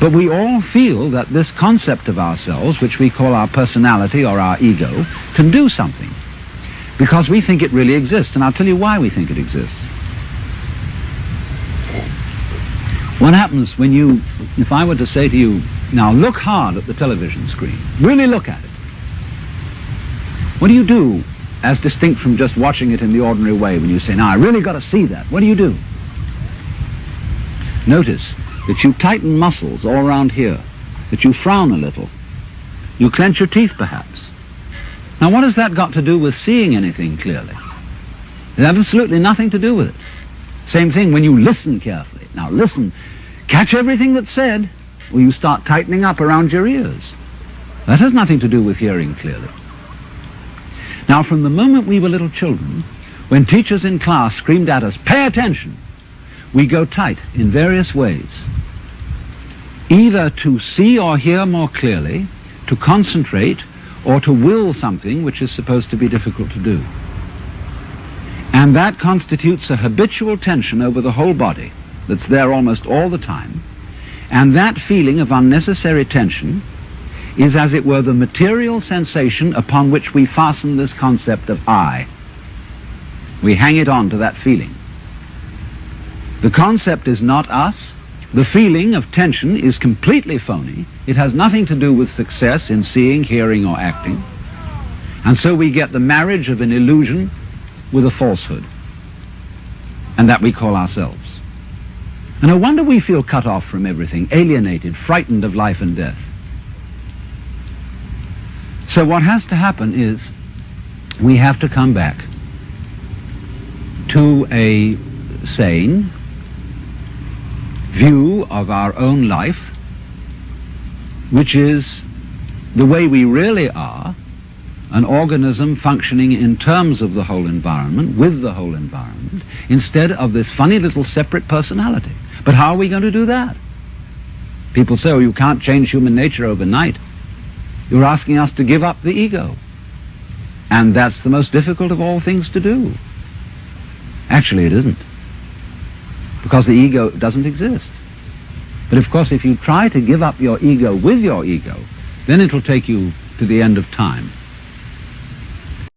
But we all feel that this concept of ourselves, which we call our personality or our ego, can do something, because we think it really exists. And I'll tell you why we think it exists. What happens when you, if I were to say to you, now look hard at the television screen, really look at it. What do you do as distinct from just watching it in the ordinary way when you say, now I really got to see that? What do you do? Notice that you tighten muscles all around here, that you frown a little, you clench your teeth perhaps. Now what has that got to do with seeing anything clearly? It has absolutely nothing to do with it. Same thing when you listen carefully. Now listen, catch everything that's said, or you start tightening up around your ears. That has nothing to do with hearing clearly. Now from the moment we were little children, when teachers in class screamed at us, pay attention, we go tight in various ways, either to see or hear more clearly, to concentrate, or to will something which is supposed to be difficult to do. And that constitutes a habitual tension over the whole body that's there almost all the time. And that feeling of unnecessary tension is, as it were, the material sensation upon which we fasten this concept of I. We hang it on to that feeling. The concept is not us. The feeling of tension is completely phony. It has nothing to do with success in seeing, hearing, or acting. And so we get the marriage of an illusion with a falsehood, and that we call ourselves. And no wonder we feel cut off from everything, alienated, frightened of life and death. So what has to happen is we have to come back to a sane view of our own life, which is the way we really are, an organism functioning in terms of the whole environment, with the whole environment, instead of this funny little separate personality. But how are we going to do that? People say, oh, you can't change human nature overnight. You're asking us to give up the ego. And that's the most difficult of all things to do. Actually, it isn't, because the ego doesn't exist. But of course, if you try to give up your ego with your ego, then it'll take you to the end of time.